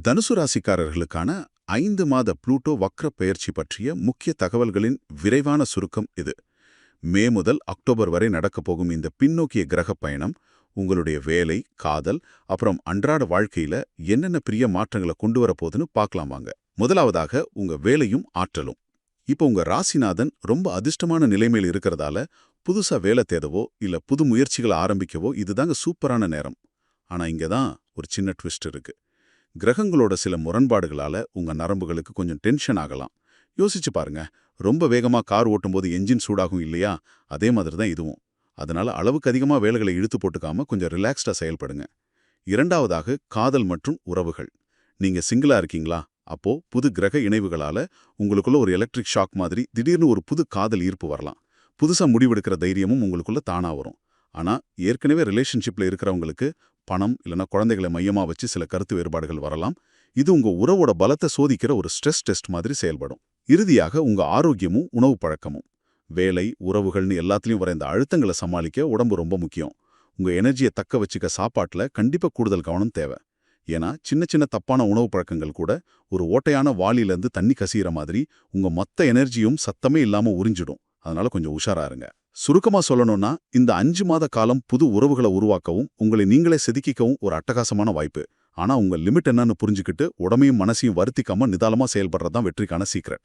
தனுசு ராசிக்காரர்களுக்கான 5 மாத புளூட்டோ வக்ர பெயர்ச்சி பற்றிய முக்கிய தகவல்களின் விரைவான சுருக்கம் இது. மே முதல் அக்டோபர் வரை நடக்கப் போகும் இந்த பின்னோக்கிய கிரக பயணம் உங்களுடைய வேலை, காதல், அப்புறம் அன்றாட வாழ்க்கையில என்னென்ன பெரிய மாற்றங்களை கொண்டு வரப்போகுதுன்னு பார்க்கலாம் வாங்க. முதலாவதாக உங்க வேலையும் ஆற்றலும். இப்போ உங்க ராசிநாதன் ரொம்ப அதிர்ஷ்டமான நிலைமையில் இருக்கிறதால புதுசா வேலை தேடவோ இல்ல புது முயற்சிகளை ஆரம்பிக்கவோ இதுதாங்க சூப்பரான நேரம். ஆனா இங்க தான் ஒரு சின்ன ட்விஸ்ட் இருக்கு. கிரகங்களோட சில முரண்பாடுகளால உங்க நரம்புகளுக்கு கொஞ்சம் டென்ஷன் ஆகலாம். யோசிச்சு பாருங்க, ரொம்ப வேகமா கார் ஓட்டும்போது என்ஜின் சூடாகும் இல்லையா? அதே மாதிரி தான் இதுவும். அதனால அளவுக்கு அதிகமா வேலைகளை இழுத்து போட்டுக்காம கொஞ்சம் ரிலாக்ஸ்டா செயல்படுங்க. இரண்டாவதாக காதல் மற்றும் உறவுகள். நீங்க சிங்கிளா இருக்கீங்களா? அப்போ புது கிரக இணைவுகளால உங்களுக்குள்ள ஒரு எலக்ட்ரிக் ஷாக் மாதிரி திடீர்னு ஒரு புது காதல் ஈர்ப்பு வரலாம். புதுசா முடிவெடுக்கிற தைரியமும் உங்களுக்குள்ள தானா வரும். ஆனா ஏற்கனவே ரிலேஷன்ஷிப்ல இருக்கிறவங்களுக்கு பணம் இல்லைன்னா குழந்தைகளை மையமா வச்சு சில கருத்து வேறுபாடுகள் வரலாம். இது உங்க உறவோட பலத்தை சோதிக்கிற ஒரு ஸ்ட்ரெஸ் டெஸ்ட் மாதிரி செயல்படும். இறுதியாக உங்க ஆரோக்கியமும் உணவு பழக்கமும். வேலை, உறவுகள்னு எல்லாத்துலயும் வர இந்த அழுத்தங்களை சமாளிக்க உடம்பு ரொம்ப முக்கியம். உங்க எனர்ஜியை தக்க வச்சுக்க சாப்பாட்டுல கண்டிப்பா கூடுதல் கவனம் தேவை. ஏன்னா சின்ன சின்ன தப்பான உணவு பழக்கங்கள் கூட ஒரு ஓட்டையான வாளியிலேருந்து தண்ணி கசிகிற மாதிரி உங்க மொத்த எனர்ஜியும் சத்தமே இல்லாம உறிஞ்சிடும். அதனால கொஞ்சம் உஷாரா இருங்க. சுருக்கமா சொல்லணும்னா இந்த 5 மாத காலம் புது உறவுகளை உருவாக்கவும் உங்களை நீங்களே செதுக்கிக்கவும் ஒரு அட்டகாசமான வாய்ப்பு. ஆனா உங்க லிமிட் என்னன்னு புரிஞ்சுக்கிட்டு உடமையும் மனசையும் வருத்திக்காம நிதானமா செயல்படுறதுதான் வெற்றிக்கான சீக்ரெட்.